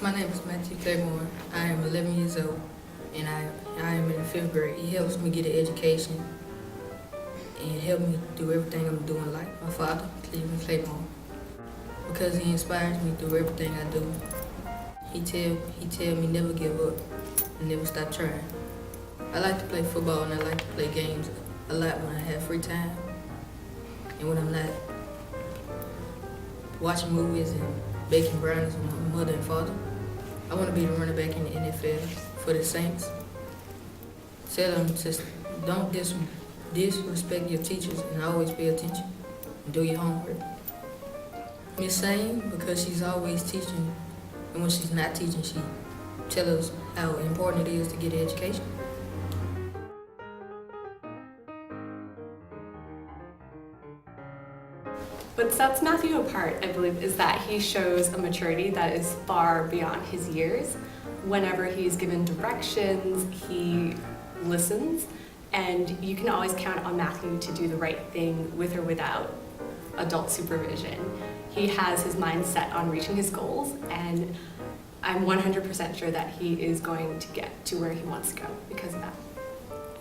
My name is Matthew Claymore. I am 11 years old, and I am in the 5th grade. He helps me get an education and help me do everything I'm doing in life. My father, Cleveland Claymore, because he inspires me through everything I do. He tell me never give up and never stop trying. I like to play football and I like to play games a lot when I have free time and when I'm not watching movies and baking brownies with my mother and father. I want to be the running back in the NFL for the Saints. Tell them to don't disrespect your teachers and always pay attention and do your homework. Miss Sane, because she's always teaching, and when she's not teaching, she tells us how important it is to get an education. What sets Matthew apart, I believe, is that he shows a maturity that is far beyond his years. Whenever he's given directions, he listens, and you can always count on Matthew to do the right thing with or without adult supervision. He has his mind set on reaching his goals, and I'm 100% sure that he is going to get to where he wants to go because of that.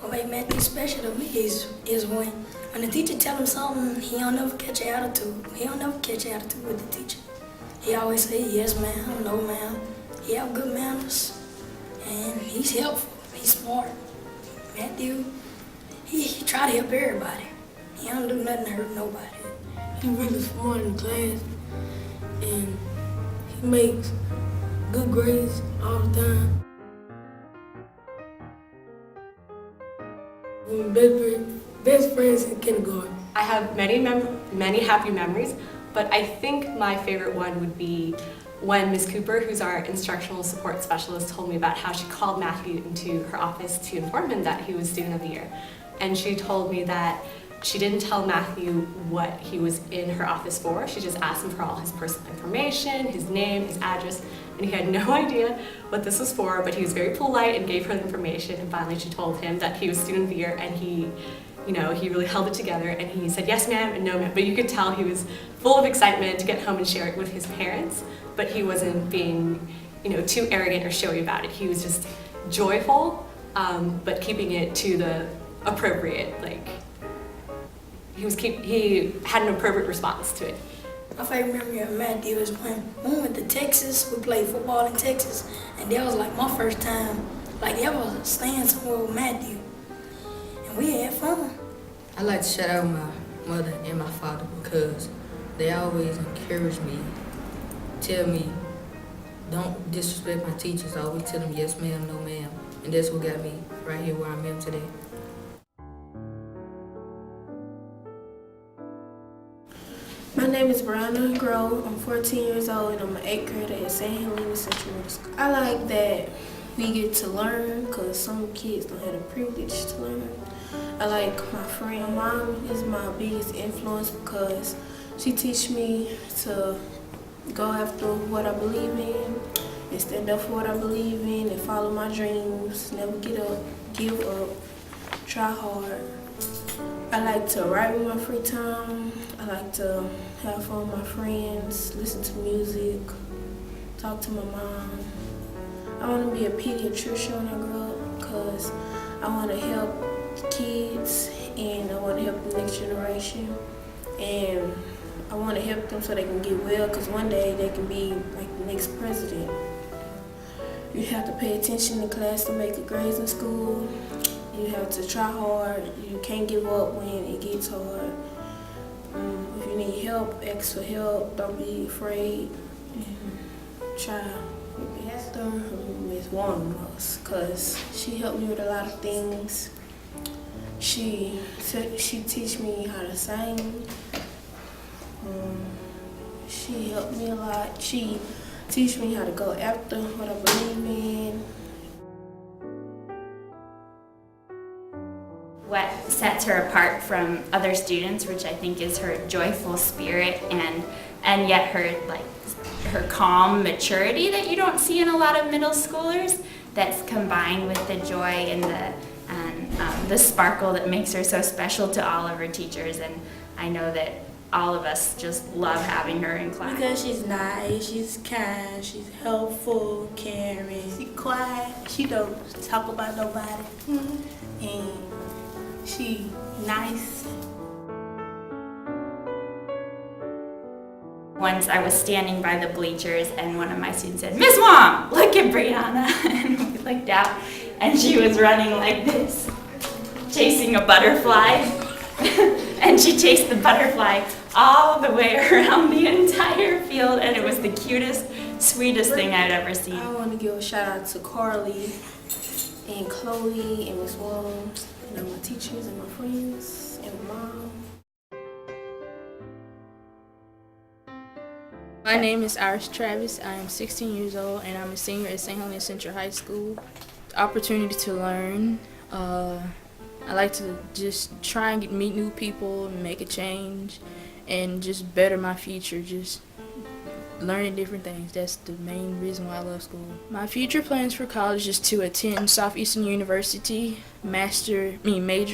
What makes Matthew special to me is when the teacher tell him something, he don't never catch an attitude. He don't never catch an attitude with the teacher. He always say, yes ma'am, no ma'am. He have good manners, and he's helpful, he's smart. Matthew, he try to help everybody. He don't do nothing to hurt nobody. He really smart in class, and he makes good grades all the time. We're best friends in kindergarten. I have many happy memories, but I think my favorite one would be when Ms. Cooper, who's our instructional support specialist, told me about how she called Matthew into her office to inform him that he was Student of the Year. And she told me that she didn't tell Matthew what he was in her office for. She just asked him for all his personal information, his name, his address, and he had no idea what this was for, but he was very polite and gave her the information, and finally she told him that he was Student of the Year, and he really held it together, and he said yes ma'am and no ma'am, but you could tell he was full of excitement to get home and share it with his parents, but he wasn't being too arrogant or showy about it. He was just joyful, but keeping it to the appropriate, he had an appropriate response to it. My favorite memory of Matthew is when we went to Texas. We played football in Texas, and that was like my first time ever staying somewhere with Matthew, and we had fun. I like to shout out my mother and my father because they always encourage me, tell me don't disrespect my teachers. I always tell them yes ma'am, no ma'am, and that's what got me right here where I am today. My name is Brianna Grove. I'm 14 years old and I'm an 8th grader at St. Helena Central Middle School. I like that we get to learn because some kids don't have the privilege to learn. I like my friend. Mom is my biggest influence because she teaches me to go after what I believe in and stand up for what I believe in and follow my dreams, never give up, try hard. I like to write with my free time. I like to have fun with my friends, listen to music, talk to my mom. I want to be a pediatrician when I grow up because I want to help kids and I want to help the next generation. And I want to help them so they can get well because one day they can be like the next president. You have to pay attention in class to make good grades in school. You have to try hard. You can't give up when it gets hard. If you need help, ask for help. Don't be afraid. Try. Esther is one of us because she helped me with a lot of things. She teach me how to sing. She helped me a lot. She teach me how to go after what I believe in. What sets her apart from other students, which I think is her joyful spirit and yet her calm maturity that you don't see in a lot of middle schoolers, that's combined with the joy and the sparkle that makes her so special to all of her teachers. And I know that all of us just love having her in class. Because she's nice, she's kind, she's helpful, caring. She quiet, she don't talk about nobody. And she nice. Once I was standing by the bleachers and one of my students said, "Miss Wong, look at Brianna." And we looked out and she was running like this, chasing a butterfly. And she chased the butterfly all the way around the entire field, and it was the cutest, sweetest thing I'd ever seen. I want to give a shout out to Carly and Chloe and Miss Wong, my teachers and my friends and my mom. My name is Iris Travis. I am 16 years old and I'm a senior at St. Helena Central High School. Opportunity to learn. I like to just try and meet new people and make a change and just better my future, just learning different things. That's the main reason why I love school. My future plans for college is to attend Southeastern University, major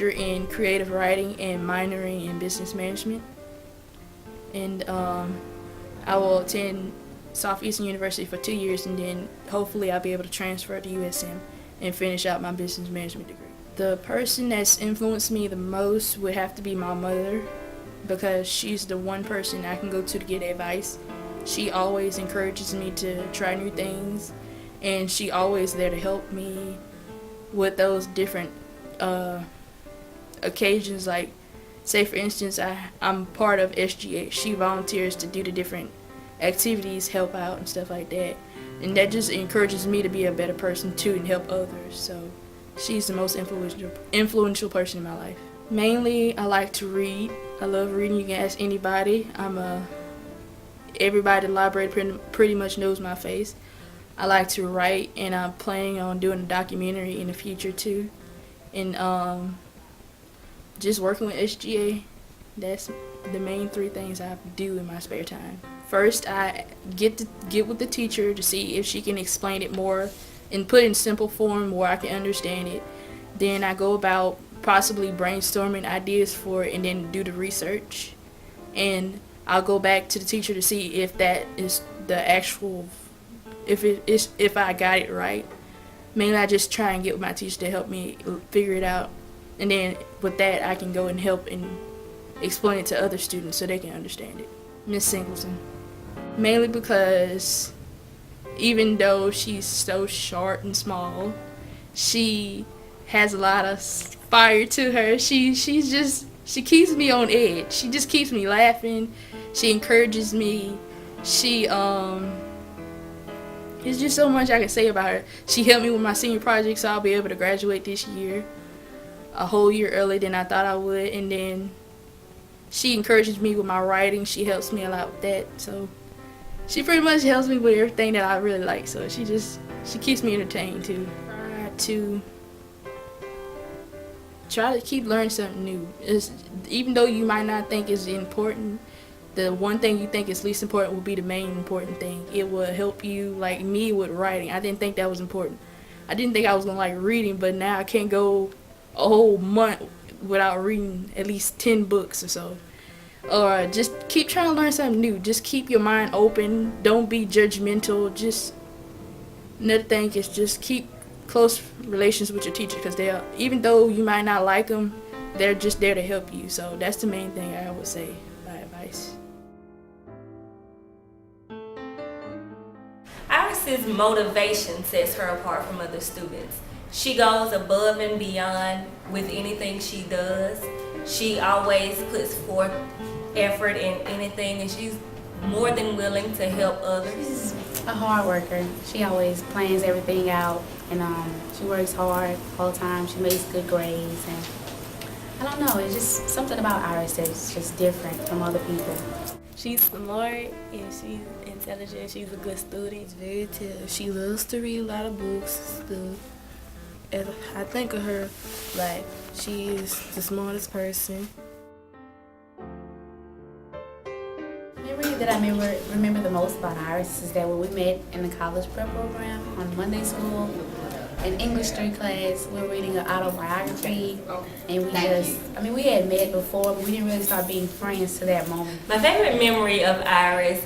in creative writing and minoring in business management. And I will attend Southeastern University for 2 years, and then hopefully I'll be able to transfer to USM and finish out my business management degree. The person that's influenced me the most would have to be my mother, because she's the one person I can go to get advice. She always encourages me to try new things, and she always there to help me with those different occasions. Like, say for instance, I'm part of SGA. She volunteers to do the different activities, help out and stuff like that. And that just encourages me to be a better person too and help others. So she's the most influential person in my life. Mainly, I like to read. I love reading. You can ask anybody. Everybody at the library pretty much knows my face. I like to write, and I'm planning on doing a documentary in the future too. And just working with SGA, that's the main 3 things I do in my spare time. First, I get with the teacher to see if she can explain it more and put it in simple form where I can understand it. Then I go about possibly brainstorming ideas for it and then do the research. And I'll go back to the teacher to see if that is the actual, if I got it right. Mainly I just try and get with my teacher to help me figure it out. And then with that, I can go and help and explain it to other students so they can understand it. Miss Singleton. Mainly because even though she's so short and small, she has a lot of fire to her. She keeps me on edge. She just keeps me laughing. She encourages me. There's just so much I can say about her. She helped me with my senior project, so I'll be able to graduate this year, a whole year earlier than I thought I would. And then she encourages me with my writing. She helps me a lot with that. So she pretty much helps me with everything that I really like. So she keeps me entertained too. Try to keep learning something new. Even though you might not think it's important, the one thing you think is least important will be the main important thing. It will help you, like me with writing. I didn't think that was important. I didn't think I was gonna like reading, but now I can't go a whole month without reading at least 10 books or so. Or just keep trying to learn something new. Just keep your mind open. Don't be judgmental. Just another thing is just keep close relations with your teacher, because even though you might not like them, they're just there to help you. So that's the main thing I would say, my advice. Iris's motivation sets her apart from other students. She goes above and beyond with anything she does. She always puts forth effort in anything, and she's more than willing to help others. She's a hard worker. She always plans everything out, and she works hard all the time. She makes good grades, and I don't know, it's just something about Iris that's just different from other people. She's smart and she's intelligent. She's a good student. She's very tall. She loves to read a lot of books and stuff. And I think of her like she is the smartest person. Memory that I remember the most about Iris is that when we met in the college prep program on Monday school, in English 3 class, we're reading an autobiography, and we had met before, but we didn't really start being friends to that moment. My favorite memory of Iris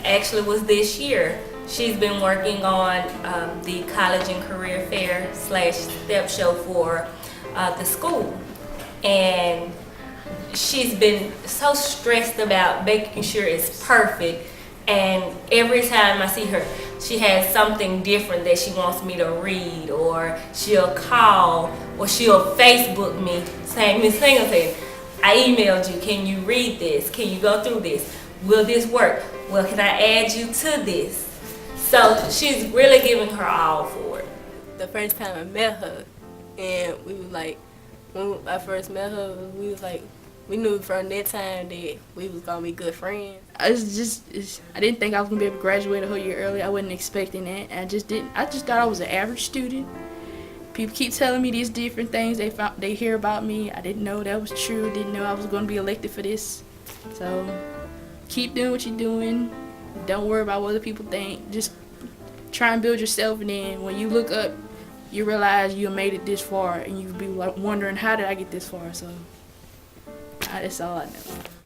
actually was this year. She's been working on the college and career fair / step show for the school. And she's been so stressed about making sure it's perfect. And every time I see her, she has something different that she wants me to read, or she'll call, or she'll Facebook me saying, Miss Singleton, I emailed you, can you read this? Can you go through this? Will this work? Well, can I add you to this? So she's really giving her all for it. The first time I met her, and we was like, when I first met her, we was like, we knew from that time that we was gonna be good friends. I didn't think I was gonna be able to graduate a whole year early. I wasn't expecting that. I just thought I was an average student. People keep telling me these different things they hear about me. I didn't know that was true. Didn't know I was gonna be elected for this. So keep doing what you're doing. Don't worry about what other people think. Just try and build yourself, and then when you look up, you realize you made it this far, and you be like wondering, how did I get this far? So that's all I know.